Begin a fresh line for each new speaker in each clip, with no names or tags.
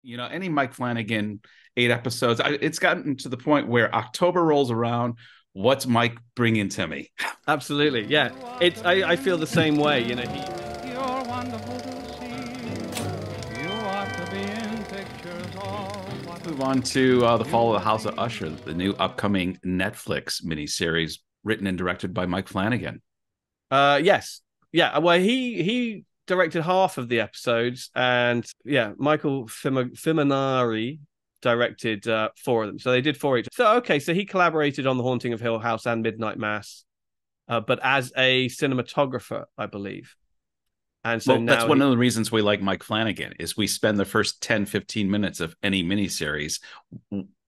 Any Mike Flanagan 8 episodes. It's gotten to the point where October rolls around. What's Mike bringing to me?
Absolutely, yeah. I feel the same way.
You're wonderful to see. You ought to be in pictures all.
Move on to The Fall of the House of Usher, the new upcoming Netflix miniseries written and directed by Mike Flanagan.
Yes, yeah. Well, he directed half of the episodes, and yeah, Michael Fiminari directed four of them. So they did four each. So okay, so he collaborated on The Haunting of Hill House and Midnight Mass, but as a cinematographer, I believe. And so
Well, that's
now
one of the reasons we like Mike Flanagan is we spend the first 10, 15 minutes of any miniseries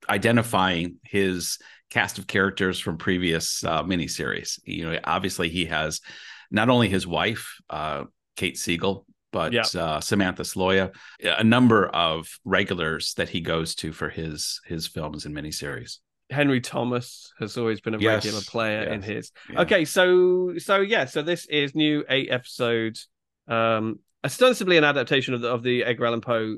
identifying his cast of characters from previous miniseries. Obviously he has not only his wife, Kate Siegel,
yeah,
but Samantha Sloya, a number of regulars that he goes to for his films and miniseries.
Henry Thomas has always been a regular
Yes,
player in
yes,
his.
yeah.
Okay, so yeah, so this is new 8 episodes, ostensibly an adaptation of the Edgar Allan Poe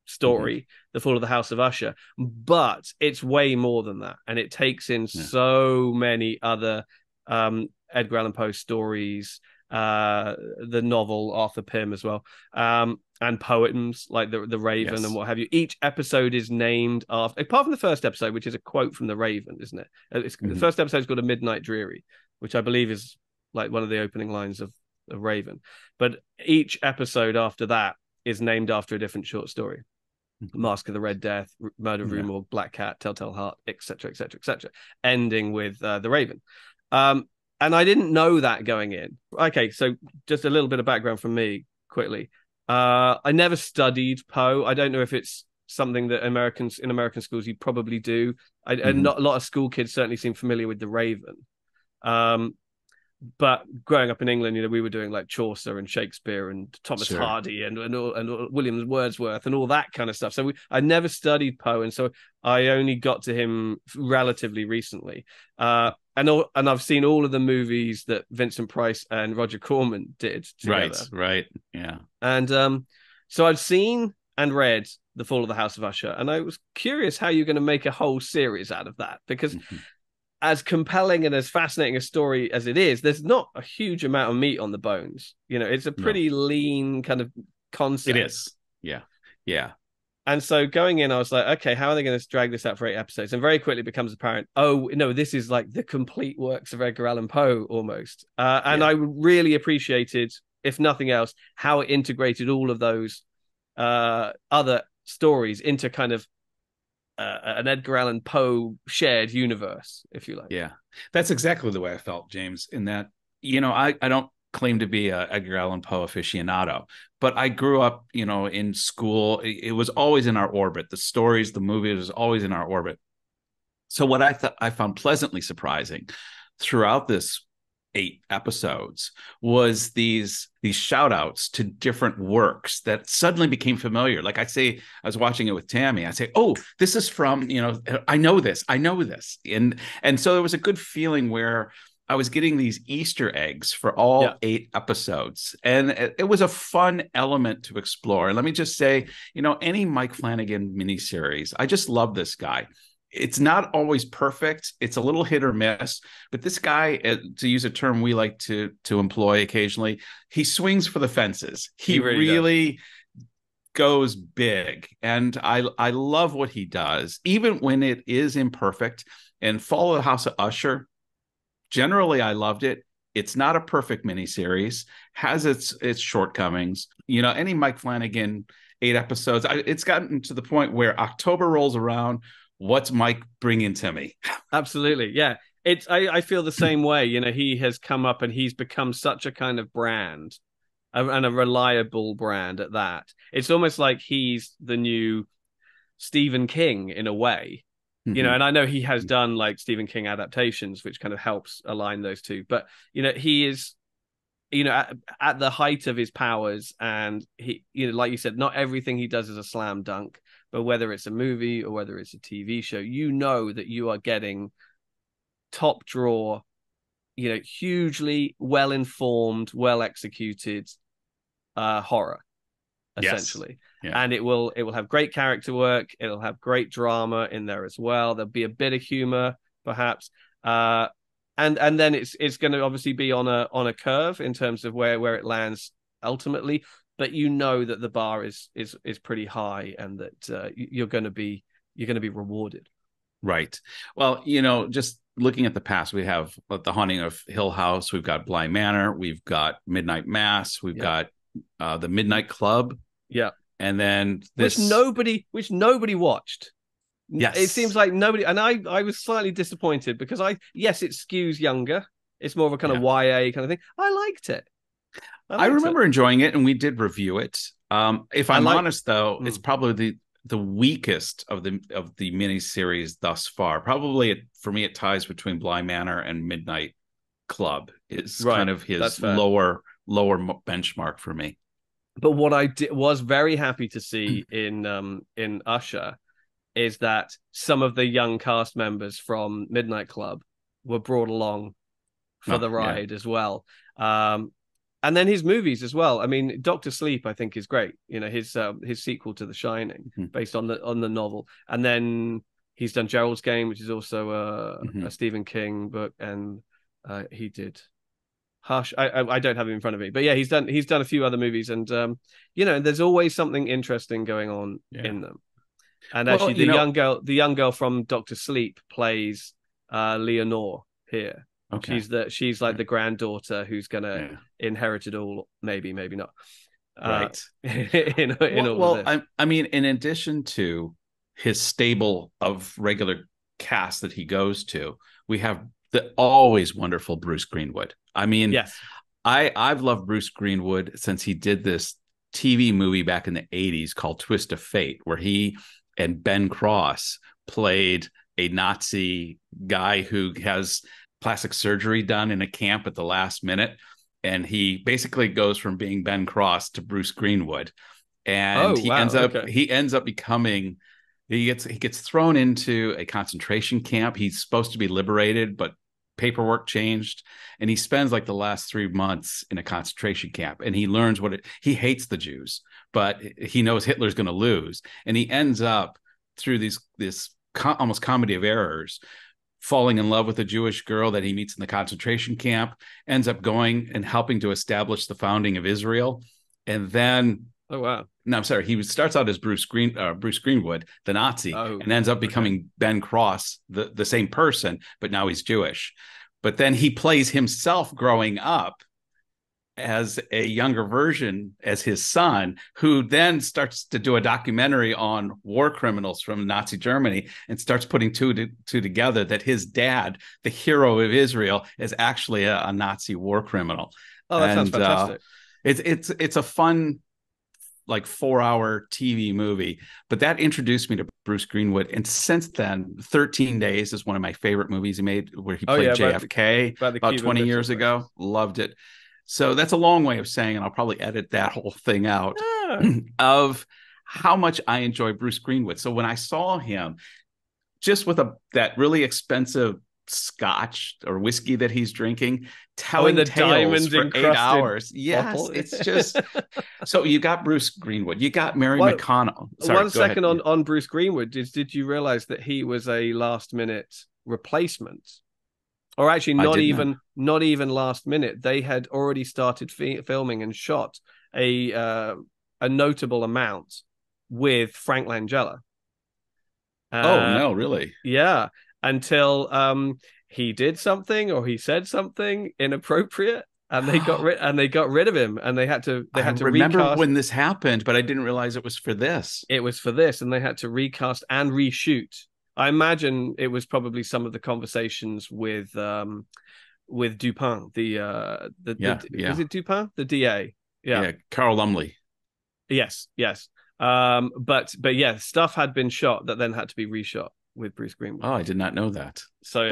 Mm-hmm.
story, The Fall of the House of Usher, but it's way more than that, and it takes in
Yeah.
so many other Edgar Allan Poe stories, the novel Arthur Pym as well, and poems like the Raven and
Yes.
what have you. Each episode is named after, apart from the first episode, which is a quote from the Raven, isn't it? The
Mm-hmm.
first episode is called A Midnight Dreary, which I believe is like one of the opening lines of Raven. But each episode after that is named after a different short story. Mask of the Red Death, Murder of Rue
Yeah.
Morgue, Black Cat, Telltale Heart, etc., etc., etc., ending with the Raven. And I didn't know that going in. Okay, so just a little bit of background from me quickly. I never studied Poe. I don't know if it's something that Americans in American schools you probably do. And
Mm-hmm.
not a lot of school kids certainly seem familiar with the Raven. Um, but growing up in England, we were doing like Chaucer and Shakespeare and Thomas
Sure.
Hardy and William Wordsworth and all that kind of stuff. So I never studied Poe, and so I only got to him relatively recently. And I've seen all of the movies that Vincent Price and Roger Corman did
Right.
together,
Right. Yeah.
and so I've seen and read The Fall of the House of Usher, and I was curious how you're going to make a whole series out of that because
Mm-hmm.
as compelling and as fascinating a story as it is, there's not a huge amount of meat on the bones. It's a
No,
pretty lean kind of
it
concept.
is. Yeah. Yeah.
And so going in, I was like, okay, how are they going to drag this out for 8 episodes? And very quickly it becomes apparent, oh, no, this is like the complete works of Edgar Allan Poe almost. And
Yeah.
I really appreciated, if nothing else, how it integrated all of those other stories into kind of an Edgar Allan Poe shared universe, if you like.
Yeah, that's exactly the way I felt, James. In that, I don't claim to be a Edgar Allan Poe aficionado, but I grew up, in school. It was always in our orbit. The stories, the movies was always in our orbit. So what I thought I found pleasantly surprising throughout this 8 episodes was these shout outs to different works that suddenly became familiar. Like I was watching it with Tammy. I say, oh, this is from, I know this. And so there was a good feeling where I was getting these Easter eggs for
Yeah.
all 8 episodes. And it was a fun element to explore. And let me just say, any Mike Flanagan miniseries, I just love this guy. It's not always perfect. It's a little hit or miss, but this guy, to use a term we like to employ occasionally, he swings for the fences.
He
He
really does.
really goes big, and I love what he does, even when it is imperfect. And Fall of the House of Usher, generally, I loved it. It's not a perfect miniseries, has its shortcomings. Any Mike Flanagan 8 episodes. It's gotten to the point where October rolls around. What's Mike bringing to me?
Absolutely. Yeah. I feel the same way. He has come up and he's become such a kind of brand and a reliable brand at that. It's almost like he's the new Stephen King in a way.
Mm-hmm.
And I know he has done like Stephen King adaptations, which kind of helps align those two. But, he is, at the height of his powers, and he, like you said, not everything he does is a slam dunk, but whether it's a movie or whether it's a TV show, that you are getting top drawer, hugely well informed, well executed horror. essentially.
Yeah.
And it will have great character work. It'll have great drama in there as well. There'll be a bit of humor, perhaps. And then it's going to obviously be on a curve in terms of where it lands ultimately. But you know that the bar is pretty high, and that you're going to be rewarded.
Right. Well, just looking at the past, we have The Haunting of Hill House. We've got Bly Manor. We've got Midnight Mass. We've got The Midnight Club.
Yeah.
And then this,
which nobody watched.
Yes.
It seems like nobody, and I was slightly disappointed because it skews younger. It's more of a kind of YA kind of thing. I liked it.
I remember enjoying it, and we did review it. If I'm honest, though, it's probably the weakest of the miniseries thus far. Probably for me, it ties between Bly Manor and Midnight Club. It's kind of his lower benchmark for me.
But what I was very happy to see in Usher is that some of the young cast members from Midnight Club were brought along for the ride as well. And then his movies as well. I mean, Dr. Sleep, I think, is great. His sequel to The Shining, based on the novel. And then he's done Gerald's Game, which is also a Stephen King book, and he did Hush. I don't have it in front of me, but yeah, he's done a few other movies, and there's always something interesting going on in them. And actually, the young girl from Dr. Sleep plays Leonore here. Okay. She's like the granddaughter who's gonna inherit it all, maybe not.
Right.
In all of this.
I mean, in addition to his stable of regular cast that he goes to, we have the always wonderful Bruce Greenwood. I mean,
yes,
I've loved Bruce Greenwood since he did this TV movie back in the 80s called Twist of Fate, where he and Ben Cross played a Nazi guy who has plastic surgery done in a camp at the last minute. And he basically goes from being Ben Cross to Bruce Greenwood. And he ends up becoming, he gets thrown into a concentration camp. He's supposed to be liberated, but paperwork changed, and he spends like the last 3 months in a concentration camp, and he learns he hates the Jews, but he knows Hitler's going to lose, and he ends up through this almost comedy of errors falling in love with a Jewish girl that he meets in the concentration camp, ends up going and helping to establish the founding of Israel. And then he starts out as Bruce Greenwood, the Nazi, and ends up becoming Ben Cross, the same person, but now he's Jewish. But then he plays himself growing up as a younger version, as his son, who then starts to do a documentary on war criminals from Nazi Germany and starts putting two together, that his dad, the hero of Israel, is actually a Nazi war criminal.
Oh, that sounds fantastic.
It's a fun, like 4-hour TV movie, but that introduced me to Bruce Greenwood. And since then, 13 Days is one of my favorite movies he made, where he played JFK about 20 years ago. Loved it. So that's a long way of saying, and I'll probably edit that whole thing out, of how much I enjoy Bruce Greenwood. So when I saw him just with that really expensive scotch or whiskey that he's drinking, telling the tales for 8 hours. Yes, it's just so you got Bruce Greenwood, you got Mary McConnell.
Sorry, 1 second on Bruce Greenwood. Did you realize that he was a last minute replacement? Or actually, not even last minute. They had already started filming and shot a notable amount with Frank Langella.
Oh no, really?
Yeah, until he did something or he said something inappropriate, and they got rid of him, and they had to
remember
recast.
When this happened, but I didn't realize it was for this.
It was for this, and they had to recast and reshoot. I imagine it was probably some of the conversations with Dupin, is it Dupin, the DA?
Yeah, Carl Lumley.
Yes. But yeah, stuff had been shot that then had to be reshot with Bruce Greenwood.
Oh, I did not know that.
So,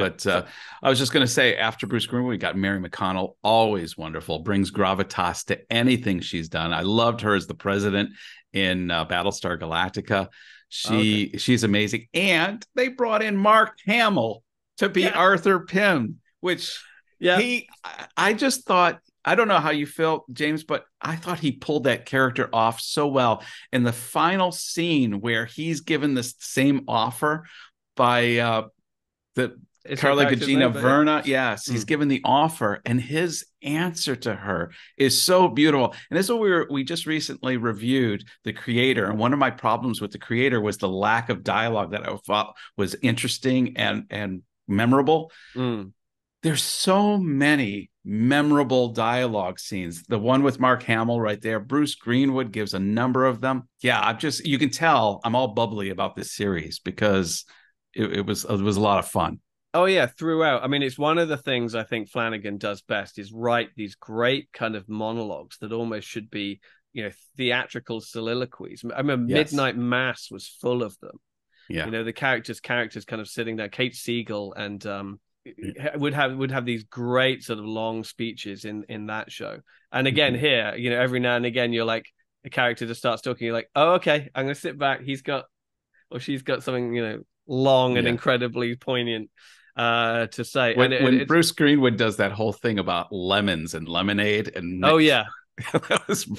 I was just going to say, after Bruce Greenwood, we got Mary McConnell, always wonderful, brings gravitas to anything she's done. I loved her as the president in Battlestar Galactica. She's amazing. And they brought in Mark Hamill to be Arthur Pym, which I just thought I don't know how you feel, James, but I thought he pulled that character off so well. In the final scene where he's given this same offer by the
It's her
Carla
character's
Gugino
name, but yeah.
Verna. Yes, he's given the offer, and his answer to her is so beautiful. And this is what we just recently reviewed The Creator, and one of my problems with The Creator was the lack of dialogue that I thought was interesting and memorable.
Mm.
There's so many memorable dialogue scenes. The one with Mark Hamill right there. Bruce Greenwood gives a number of them. Yeah, you can tell I'm all bubbly about this series because it was a lot of fun.
Oh yeah, throughout. I mean, it's one of the things I think Flanagan does best is write these great kind of monologues that almost should be, theatrical soliloquies. I mean,
Yes.
Midnight Mass was full of them.
Yeah.
The characters kind of sitting there. Kate Siegel and would have these great sort of long speeches in that show. And again, here, every now and again, you're like, a character just starts talking. You're like, oh, okay, I'm going to sit back. He's got, or she's got something, long and incredibly poignant to say.
When Bruce Greenwood does that whole thing about lemons and lemonade and
oh yeah,
that was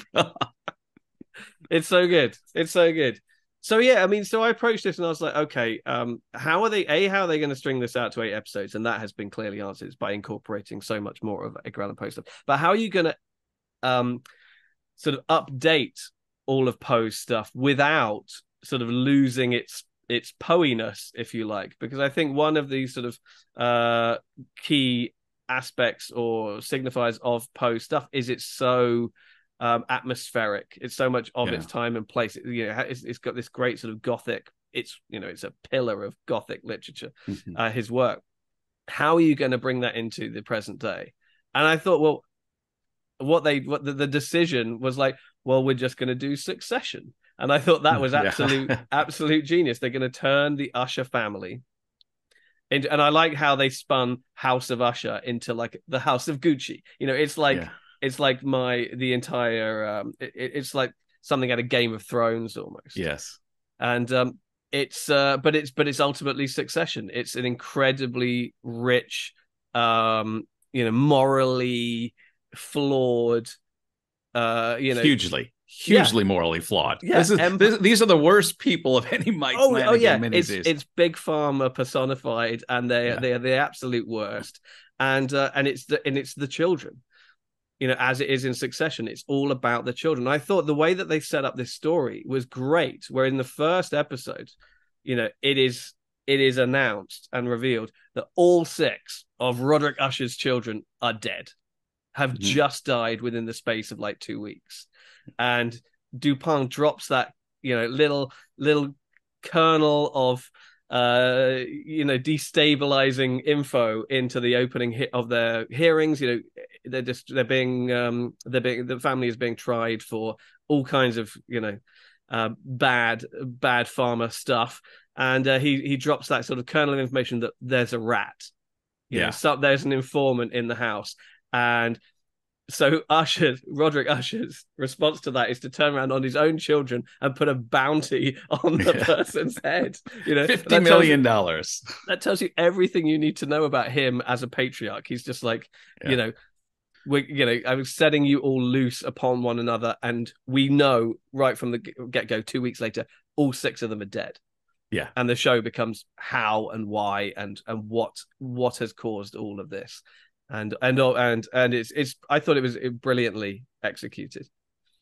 it's so good. It's so good. So yeah, I mean, so I approached this and I was like, okay, how are they going to string this out to 8 episodes? And that has been clearly answered by incorporating so much more of Edgar Allan Poe stuff. But how are you going to sort of update all of Poe's stuff without sort of losing its Poe-ness, if you like? Because I think one of the sort of key aspects or signifiers of Poe stuff is it's so atmospheric. It's so much of its time and place. It's got this great sort of Gothic. It's a pillar of Gothic literature. His work. How are you going to bring that into the present day? And I thought, well, the decision was like, well, we're just going to do Succession. And I thought that was absolute genius. They're going to turn the Usher family into, and I like how they spun House of Usher into like the House of Gucci. It's like it's like the entire it's like something out of Game of Thrones almost.
Yes.
And but it's ultimately Succession. It's an incredibly rich, morally flawed,
hugely morally flawed.
Yeah,
these are the worst people of any Mike Flanagan miniseries.
It's Big Pharma personified, and they're the absolute worst. And it's the children, as it is in Succession. It's all about the children. I thought the way that they set up this story was great. Where in the first episode, it is announced and revealed that all 6 of Roderick Usher's children are dead, have just died within the space of like 2 weeks. And Dupin drops that, little kernel of, destabilizing info into the opening of their hearings. The family is being tried for all kinds of, bad pharma stuff. And he drops that sort of kernel of information that there's a rat. So there's an informant in the house. And so Roderick Usher's response to that is to turn around on his own children and put a bounty on the person's head.
$50 million.
That tells you everything you need to know about him as a patriarch. He's just like, I was setting you all loose upon one another, and we know right from the get-go, 2 weeks later, all 6 of them are dead.
Yeah.
And the show becomes how and why and what has caused all of this. And it's I thought it was brilliantly executed.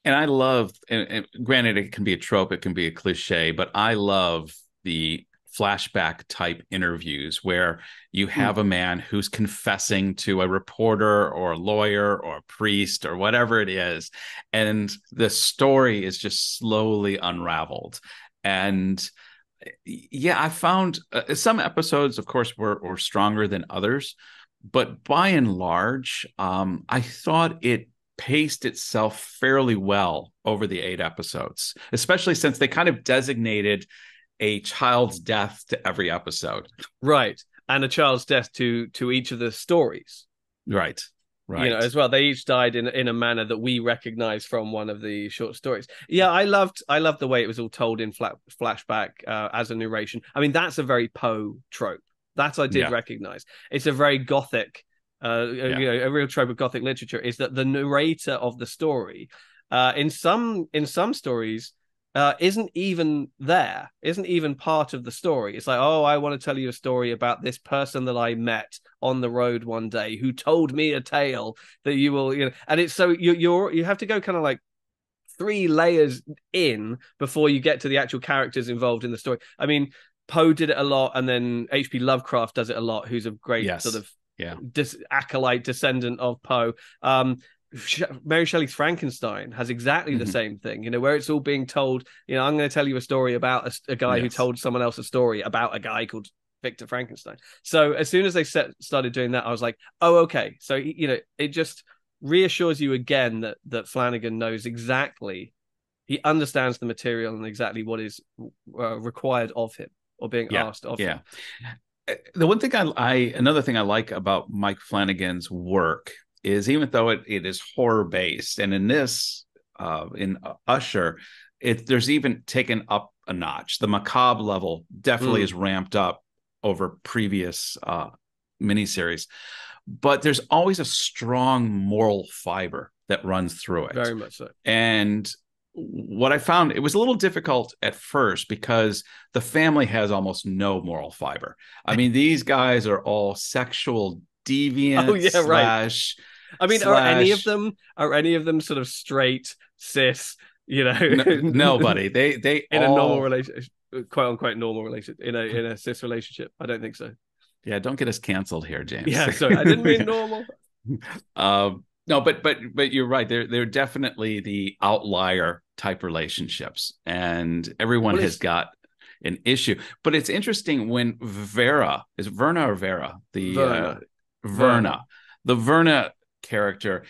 And I love, and granted, it can be a trope, it can be a cliche, but I love the flashback type interviews where you have a man who's confessing to a reporter or a lawyer or a priest or whatever it is, and the story is just slowly unraveled. And I found some episodes, of course, were stronger than others, but by and large, I thought it paced itself fairly well over the 8 episodes, especially since they kind of designated a child's death to every episode.
Right. And a child's death to each of the stories.
Right.
As well. They each died in a manner that we recognize from one of the short stories. Yeah, I loved the way it was all told in flashback as a narration. I mean, that's a very Poe trope. That I did recognize. It's a very Gothic A real trope of Gothic literature is that the narrator of the story, in some stories, isn't even part of the story. It's like, oh, I want to tell you a story about this person that I met on the road one day who told me a tale that you will, and it's so you have to go kind of like 3 layers in before you get to the actual characters involved in the story. I mean, Poe did it a lot, and then H.P. Lovecraft does it a lot, who's a great sort of acolyte descendant of Poe. Mary Shelley's Frankenstein has exactly the same thing, where it's all being told, I'm going to tell you a story about a guy who told someone else a story about a guy called Victor Frankenstein. So as soon as they started doing that, I was like, oh, okay. So, it just reassures you again that Flanagan knows exactly, he understands the material and exactly what is required of him or being asked of him.
The one thing another thing I like about Mike Flanagan's work is, even though it is horror based, and in this, in Usher, there's even taken up a notch. The macabre level definitely is ramped up over previous miniseries, but there's always a strong moral fiber that runs through it.
Very much so.
And what I found, it was a little difficult at first because the family has almost no moral fiber. I mean, these guys are all sexual deviants.
Oh, yeah, right. I mean, are any of them sort of straight, cis,
nobody. They
in all... a normal relationship, quote unquote normal relationship, in a cis relationship. I don't think so.
Yeah, don't get us canceled here, James.
Yeah, sorry, I didn't mean normal.
No, but you're right. They're definitely the outlier type relationships, and everyone has got an issue. But it's interesting when Verna or Vera? Verna. The Verna character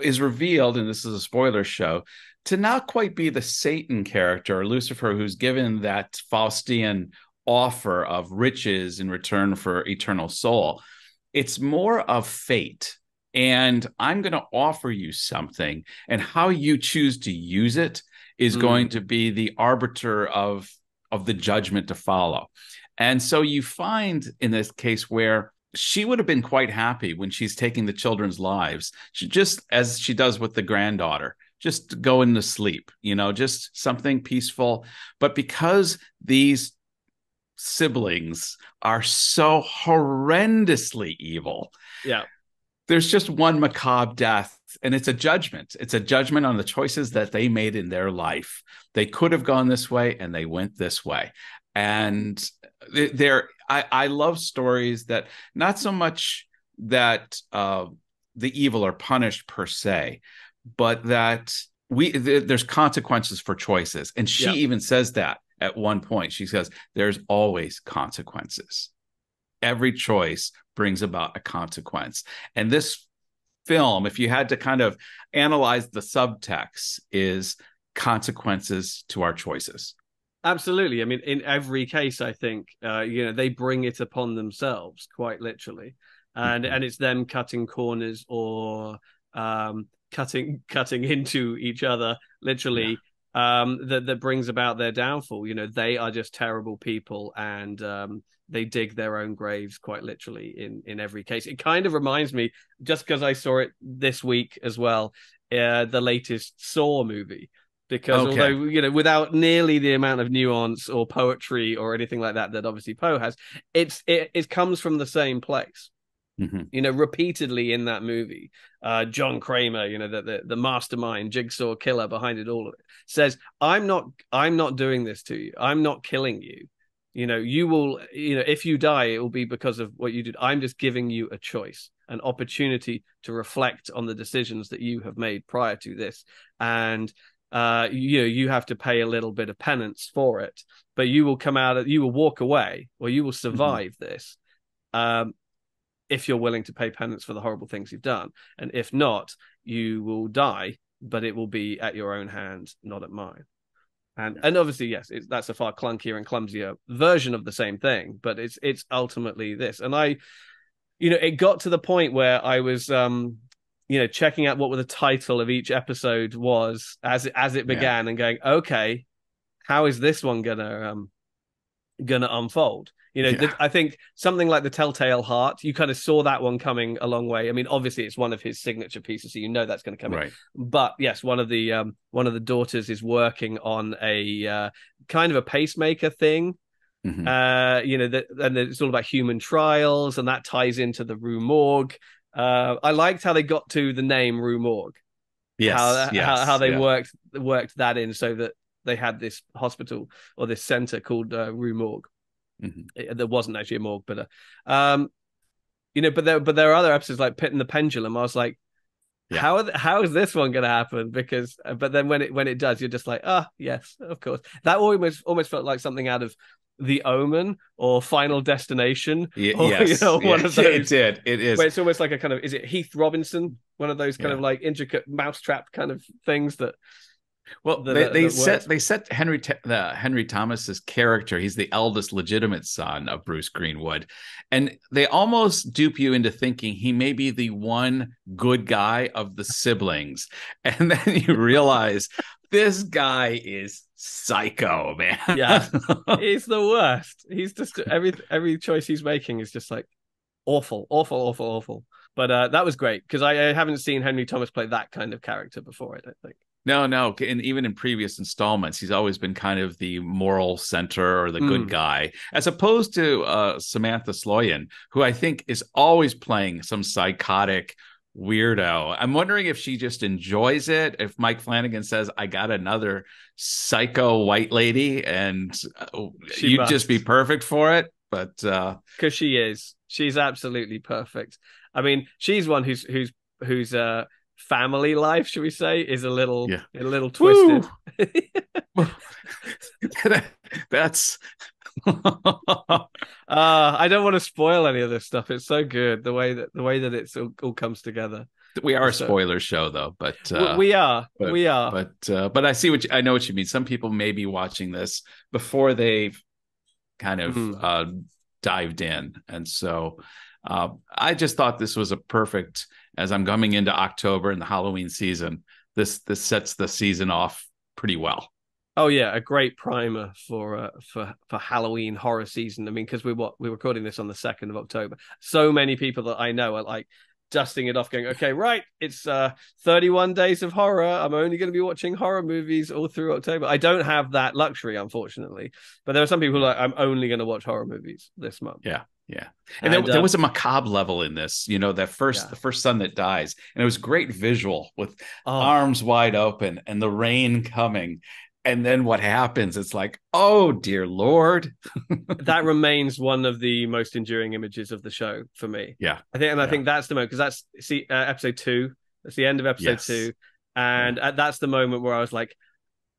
is revealed, and this is a spoiler show, to not quite be the Satan character, Lucifer, who's given that Faustian offer of riches in return for eternal soul. It's more of fate. And I'm going to offer you something, and how you choose to use it is going to be the arbiter of the judgment to follow. And so you find in this case where she would have been quite happy when she's taking the children's lives, just as she does with the granddaughter, just going to sleep, just something peaceful. But because these siblings are so horrendously evil, there's just one macabre death, and it's a judgment. It's a judgment on the choices that they made in their life. They could have gone this way, and they went this way. And I love stories that, not so much that the evil are punished per se, but that there's consequences for choices. And she even says that at one point. She says, there's always consequences. Every choice brings about a consequence. And this film, if you had to kind of analyze the subtext, is consequences to our choices.
Absolutely. I mean, in every case, I think, they bring it upon themselves, quite literally. And it's them cutting corners or cutting into each other, literally, that brings about their downfall. They are just terrible people, and they dig their own graves, quite literally, in every case. It kind of reminds me, just because I saw it this week as well, the latest Saw movie. Because although, without nearly the amount of nuance or poetry or anything like that obviously Poe has, it comes from the same place. Repeatedly in that movie, John Kramer, the mastermind, jigsaw killer behind it all, of it, says, I'm not doing this to you. I'm not killing you. You will, if you die, it will be because of what you did. I'm just giving you a choice, an opportunity to reflect on the decisions that you have made prior to this. And you have to pay a little bit of penance for it, but you will walk away, or you will survive this, if you're willing to pay penance for the horrible things you've done. And if not, you will die, but it will be at your own hands, not at mine. And obviously, yes, that's a far clunkier and clumsier version of the same thing, but it's ultimately this. And it got to the point where I was checking out what the title of each episode was as it began, and going, okay, how is this one gonna gonna unfold. I think something like the Telltale Heart, you kind of saw that one coming a long way. I mean, obviously it's one of his signature pieces, so that's going to come in. But yes, one of the daughters is working on a kind of a pacemaker thing.
Mm-hmm.
And it's all about human trials, and that ties into the Rue Morgue. I liked how they got to the name Rue Morgue.
Yes,
how they worked that in, so that they had this hospital or this center called Rue Morgue. Mm-hmm. There wasn't actually a morgue, but but there are other episodes like Pit and the Pendulum. I was like, how is this one going to happen? Because but then when it does, you're just like, yes, of course. That almost felt like something out of The Omen or Final Destination.
Yes,
one of those.
It is.
Where it's almost like a kind of, is it Heath Robinson? One of those kind of like intricate mousetrap kind of things that.
Well, they set Henry Thomas's character. He's the eldest legitimate son of Bruce Greenwood, and they almost dupe you into thinking he may be the one good guy of the siblings, and then you realize this guy is psycho, man.
Yeah, he's the worst. He's just every choice he's making is just like awful. But that was great because I haven't seen Henry Thomas play that kind of character before. I don't think.
No. And even in previous installments, he's always been kind of the moral center or the good guy, as opposed to Samantha Sloyan, who I think is always playing some psychotic weirdo. I'm wondering if she just enjoys it. If Mike Flanagan says, I got another psycho white lady and you'd just be perfect for it. But
because she's absolutely perfect. I mean, she's one who's family life, should we say, is a little twisted.
That's
I don't want to spoil any of this stuff. It's so good the way that it's all comes together.
We are a spoiler show though, but
we are.
But I see I know what you mean. Some people may be watching this before they've kind of dived in, and so I just thought this was a perfect, as I'm coming into October and the Halloween season, this sets the season off pretty well.
Oh yeah, a great primer for Halloween horror season. I mean, because we're recording this on the 2nd of October. So many people that I know are like dusting it off, going, okay, right, it's 31 days of horror. I'm only going to be watching horror movies all through October. I don't have that luxury, unfortunately. But there are some people who are like, I'm only going to watch horror movies this month.
Yeah. And there was a macabre level in this, the first son that dies. And it was great visual with arms wide open and the rain coming. And then what happens? It's like, oh, dear Lord.
That remains one of the most enduring images of the show for me.
Yeah.
I think that's the moment, because that's episode 2. That's the end of episode 2. And that's the moment where I was like,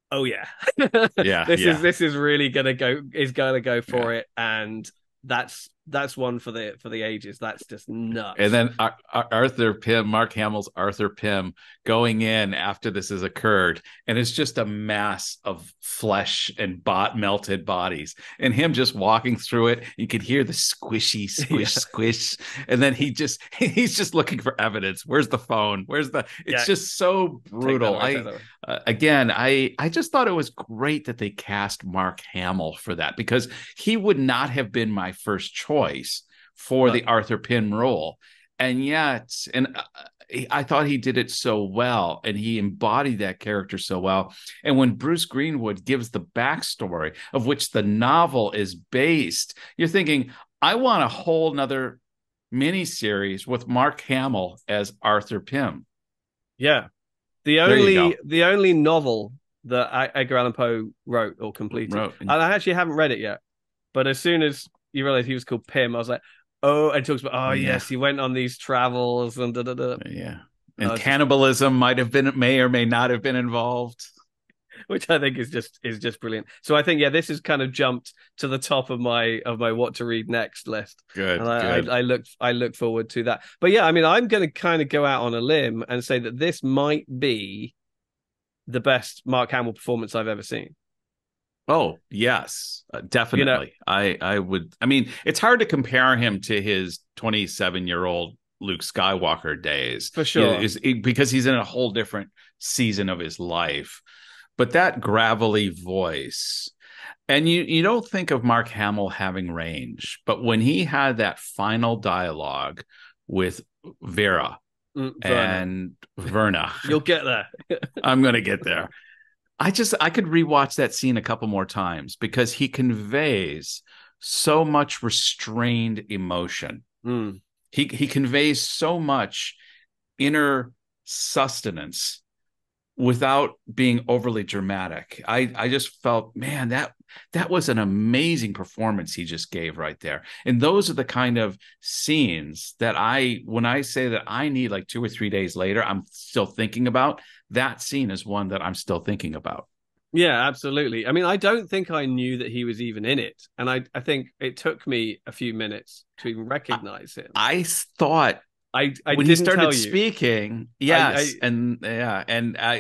oh, yeah. This is really going to go for it. And that's one for the ages. That's just nuts.
And then Arthur Pym, Mark Hamill's Arthur Pym, going in after this has occurred, and it's just a mass of flesh and melted bodies, and him just walking through it. You could hear the squishy squish, and then he's just looking for evidence. Where's the phone? It's just so brutal. I just thought it was great that they cast Mark Hamill for that, because he would not have been my first choice for the Arthur Pym role. And yet, I thought he did it so well, and he embodied that character so well. And when Bruce Greenwood gives the backstory of which the novel is based, you're thinking, I want a whole nother miniseries with Mark Hamill as Arthur Pym.
Yeah. The only novel that Edgar Allan Poe wrote or completed, and I actually haven't read it yet, but as soon as you realize he was called Pym, I was like, oh, and talks about, yes, he went on these travels and
yeah, and cannibalism may or may not have been involved,
which I think is just brilliant. So I think this has kind of jumped to the top of my what to read next list.
Good.
And I look forward to that. But yeah, I mean, I'm going to kind of go out on a limb and say that this might be the best Mark Hamill performance I've ever seen.
Oh, yes, definitely. I would. I mean, it's hard to compare him to his 27-year-old Luke Skywalker days.
For sure.
Because he's in a whole different season of his life. But that gravelly voice, And you don't think of Mark Hamill having range, but when he had that final dialogue with Vera
Verna.
and Verna,
You'll get there.
I'm gonna get there. I could rewatch that scene a couple more times because he conveys so much restrained emotion.
Mm.
He conveys so much inner sustenance without being overly dramatic. I just felt, man, that was an amazing performance he just gave right there. And those are the kind of scenes that when I say that I need like 2 or 3 days later, I'm still thinking about. That scene is one that I'm still thinking about.
Yeah, absolutely. I mean, I don't think I knew that he was even in it. And I think it took me a few minutes to even recognize him.
I thought
I
when he
didn't
started
tell you.
speaking, yes, and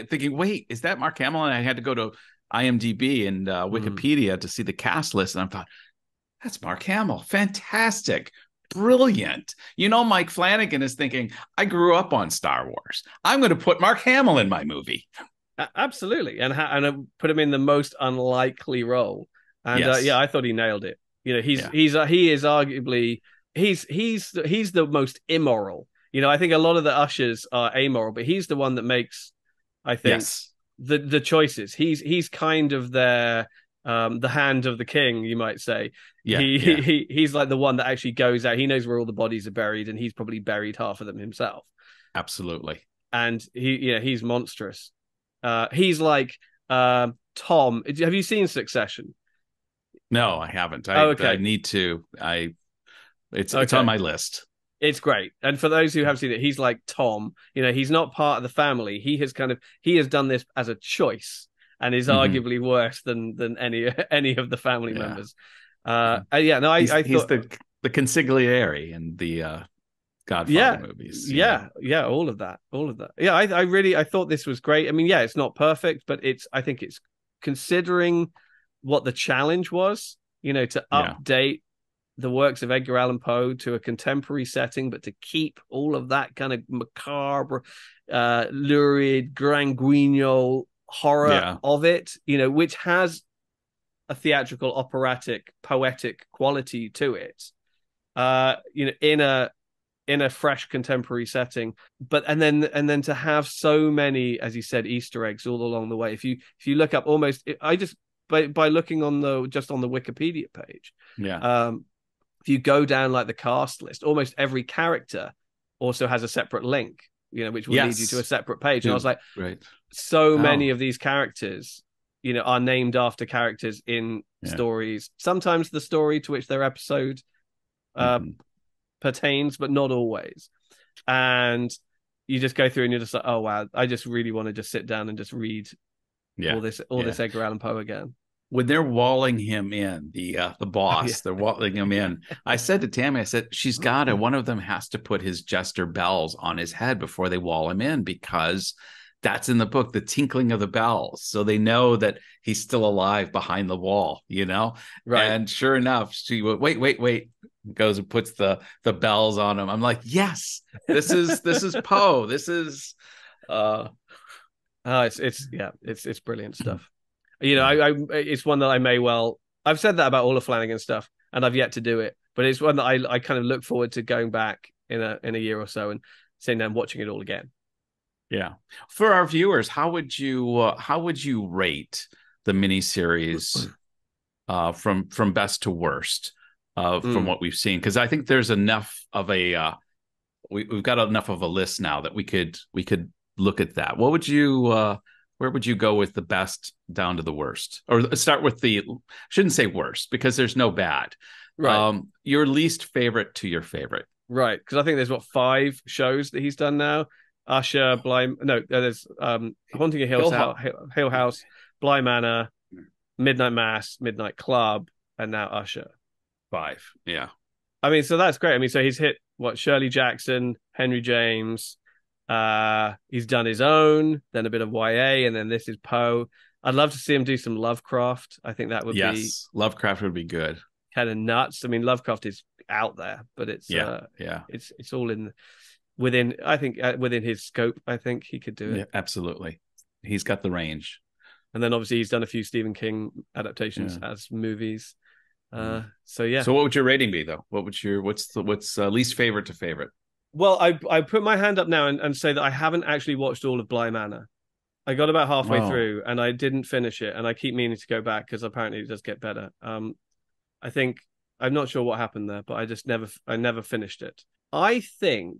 thinking, wait, is that Mark Hamill? And I had to go to IMDb and Wikipedia to see the cast list, and I thought, that's Mark Hamill, fantastic, brilliant. Mike Flanagan is thinking, I grew up on Star Wars. I'm going to put Mark Hamill in my movie.
Absolutely, and put him in the most unlikely role. And
Yes.
yeah, I thought he nailed it. He is arguably he's the most immoral. I think a lot of the ushers are amoral, but he's the one that makes, I think,
Yes.
the choices. He's kind of the hand of the king, you might say.
Yeah,
he's like the one that actually goes out. He knows where all the bodies are buried, and he's probably buried half of them himself.
Absolutely.
And he's monstrous. He's like Tom. Have you seen Succession?
No, I haven't.
Okay.
I need to. It's
Okay.
on my list.
It's great. And for those who have seen it, he's like Tom. He's not part of the family. He has done this as a choice, and is arguably worse than any of the family members. No,
he's
thought
he's the consigliere in the Godfather movies.
Yeah, all of that. Yeah, I thought this was great. I mean, yeah, it's not perfect, but I think it's considering what the challenge was, to update the works of Edgar Allan Poe to a contemporary setting, but to keep all of that kind of macabre, lurid, grand guignol horror of it, which has a theatrical, operatic, poetic quality to it. In a fresh contemporary setting, and then to have so many, as you said, Easter eggs all along the way. If you look up by looking on the Wikipedia page, if you go down like the cast list, almost every character also has a separate link, which will lead you to a separate page. And I was like,
right.
So many of these characters, are named after characters in stories. Sometimes the story to which their episode pertains, but not always. And you just go through and you're just like, oh wow, I just really want to just sit down and just read all this Edgar Allan Poe again.
When they're walling him in, the boss, they're walling him in. I said to Tammy, I said, she's got to, one of them has to put his jester bells on his head before they wall him in, because that's in the book, the tinkling of the bells. So they know that he's still alive behind the wall, Right. And sure enough, she went, wait, goes and puts the bells on him. I'm like, yes, this is Poe. This is
it's brilliant stuff. It's one that I've said that about all of Flanagan stuff, and I've yet to do it, but it's one that I kind of look forward to going back in a year or so and sitting down watching it all again.
Yeah. For our viewers, how would you rate the miniseries from best to worst from what we've seen? Because I think there's enough of we've got enough of a list now that we could look at that. What would you where would you go with the best down to the worst? Or start with shouldn't say worst, because there's no bad.
Right.
Your least favorite to your favorite.
Right. Because I think there's 5 shows that he's done now. Usher, there's Haunting of Hill House, Bly Manor, Midnight Mass, Midnight Club, and now Usher.
5. Yeah.
I mean, so that's great. I mean, so he's hit Shirley Jackson, Henry James. He's done his own, then a bit of YA, and then this is Poe. I'd love to see him do some Lovecraft. I think that would be
Lovecraft would be good.
Kind of nuts. I mean, Lovecraft is out there, but it's it's all within his scope. I think he could do it.
Yeah, absolutely. He's got the range.
And then obviously he's done a few Stephen King adaptations as movies. So yeah.
So what would your rating be though? What's least favorite to favorite?
Well, I put my hand up now and say that I haven't actually watched all of Bly Manor. I got about halfway through and I didn't finish it, and I keep meaning to go back because apparently it does get better. I think I'm not sure what happened there, but I never finished it. I think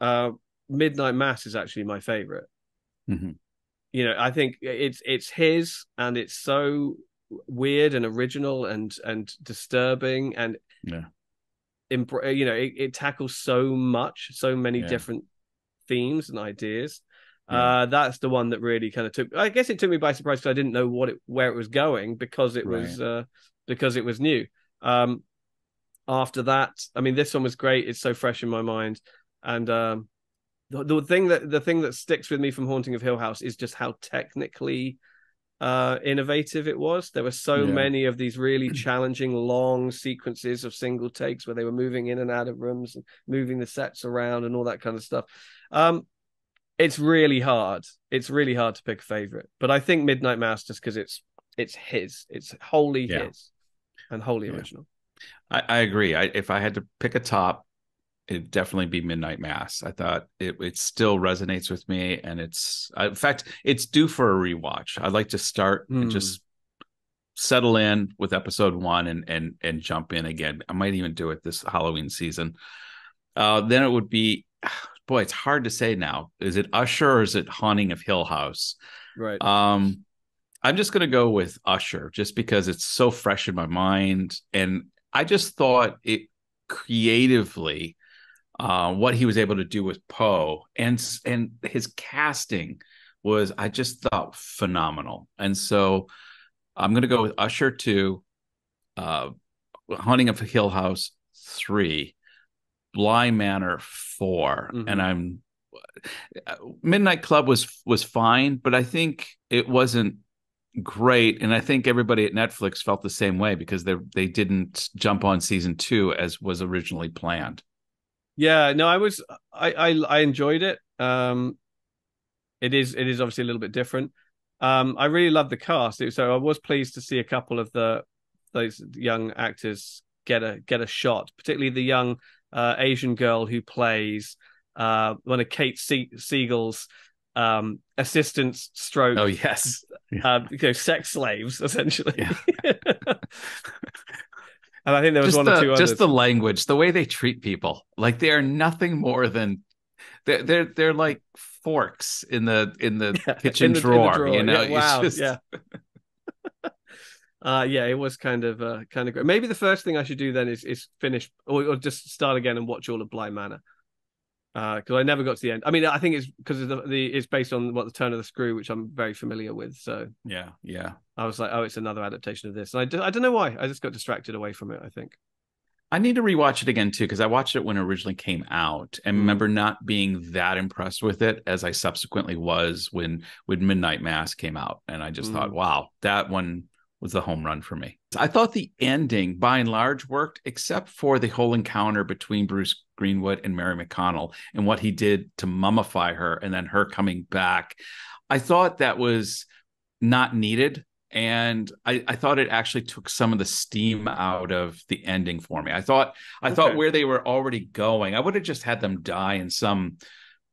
Midnight Mass is actually my favorite.
Mm-hmm.
You know, I think it's his, and it's so weird and original and disturbing, and you know, it tackles so many different themes and ideas. That's the one that really kind of took. I guess it took me by surprise because I didn't know where it was going because it was new. After that, I mean, this one was great. It's so fresh in my mind, and the thing that sticks with me from Haunting of Hill House is just how technically innovative it was. There were so many of these really challenging long sequences of single takes where they were moving in and out of rooms and moving the sets around and all that kind of stuff. It's really hard. It's really hard to pick a favorite, but I think Midnight Mass, just because it's wholly his and wholly original.
I agree. If I had to pick a top, it'd definitely be Midnight Mass. I thought it still resonates with me, and in fact, it's due for a rewatch. I'd like to start and just settle in with episode 1 and jump in again. I might even do it this Halloween season. Then it would be, boy, it's hard to say now. Is it Usher or is it Haunting of Hill House?
Right.
I'm just going to go with Usher just because it's so fresh in my mind. And I just thought it creatively, what he was able to do with Poe and his casting was, I just thought, phenomenal. And so I'm going to go with Usher 2, Haunting of Hill House 3, Bly Manor 4, and Midnight Club was fine, but I think it wasn't great, and I think everybody at Netflix felt the same way because they didn't jump on season 2 as was originally planned.
Yeah, no, I enjoyed it. It is obviously a little bit different. I really loved the cast, so I was pleased to see a couple of those young actors get a shot, particularly the young Asian girl who plays one of Kate Siegel's assistants stroke.
Oh yes.
Sex slaves essentially. And I think there was one or two others.
Just the language, the way they treat people, like they are nothing more than they're like forks in the kitchen drawer. You know,
wow, it was kind of great. Maybe the first thing I should do then is finish or just start again and watch all of Bly Manor. Because I never got to the end. I mean, I think it's because it's based on the Turn of the Screw, which I'm very familiar with. So
yeah.
I was like, oh, it's another adaptation of this, and I don't know why. I just got distracted away from it, I think.
I need to rewatch it again too, because I watched it when it originally came out and remember not being that impressed with it as I subsequently was when Midnight Mass came out, and I just thought, wow, that one was the home run for me. I thought the ending, by and large, worked, except for the whole encounter between Bruce Greenwood and Mary McConnell and what he did to mummify her and then her coming back. I thought that was not needed. And I thought it actually took some of the steam out of the ending for me. I thought where they were already going, I would have just had them die in some,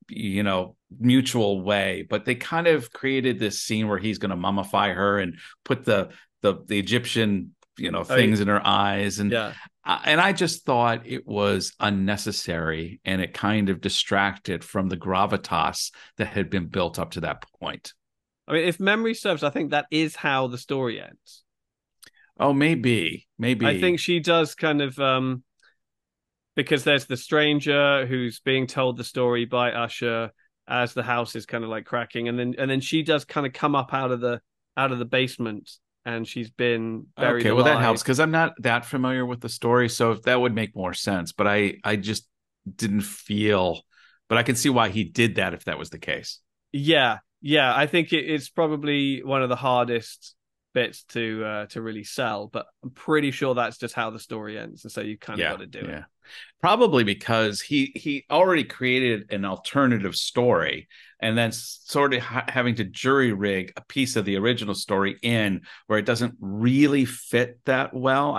mutual way. But they kind of created this scene where he's going to mummify her and put the Egyptian, things in her eyes. And I just thought it was unnecessary, and it kind of distracted from the gravitas that had been built up to that point.
I mean, if memory serves, I think that is how the story ends.
Oh, maybe.
I think she does kind of, because there's the stranger who's being told the story by Usher as the house is kind of like cracking, and then she does kind of come up out of the basement, and she's been buried alive.
Well, that helps because I'm not that familiar with the story, so if that would make more sense. But I just didn't feel. But I can see why he did that if that was the case.
Yeah, I think it's probably one of the hardest bits to really sell, but I'm pretty sure that's just how the story ends, and so you kind of got to do it.
Probably because he already created an alternative story and then sort of having to jury rig a piece of the original story in where it doesn't really fit that well.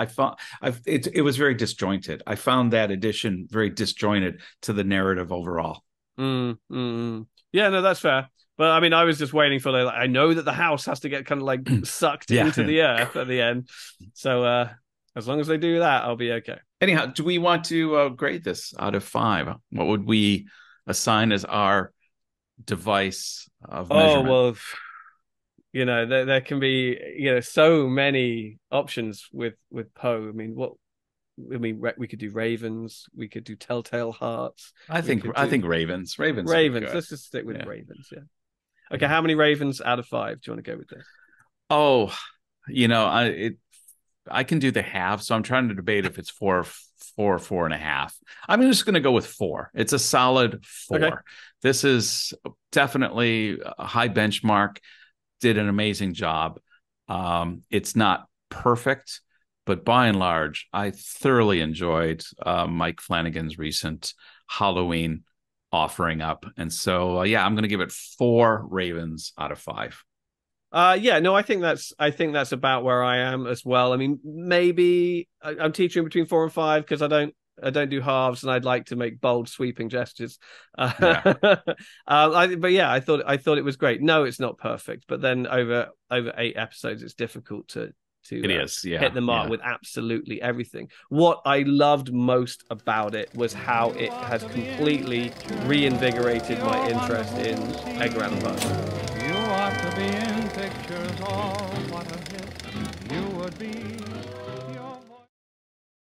It was very disjointed. I found that addition very disjointed to the narrative overall.
Yeah, no, that's fair. But I mean, I was just waiting for I know that the house has to get kind of like sucked into the earth at the end. So as long as they do that, I'll be okay.
Anyhow, do we want to grade this out of 5? What would we assign as our device of measurement?
Oh, well, there can be, so many options with Poe. I mean, we could do Ravens. We could do Telltale Hearts.
I think Ravens. Ravens.
Let's just stick with Ravens. Yeah. Okay. How many Ravens out of 5 do you want to go with this?
Oh, I can do the half, so I'm trying to debate if it's 4 or 4.5. I'm just going to go with 4. It's a solid 4. Okay. This is definitely a high benchmark. Did an amazing job. It's not perfect, but by and large, I thoroughly enjoyed Mike Flanagan's recent Halloween offering up. And so, I'm going to give it 4 Ravens out of 5.
I think that's about where I am as well. I mean, maybe I'm teetering between 4 and 5 because I don't do halves, and I'd like to make bold, sweeping gestures. I thought it was great. No, it's not perfect, but then over 8 episodes, it's difficult to hit the mark with absolutely everything. What I loved most about it was how it has completely reinvigorated my interest in Edgar Allan Poe.
You ought to be in pictures, oh, what a hit you would be.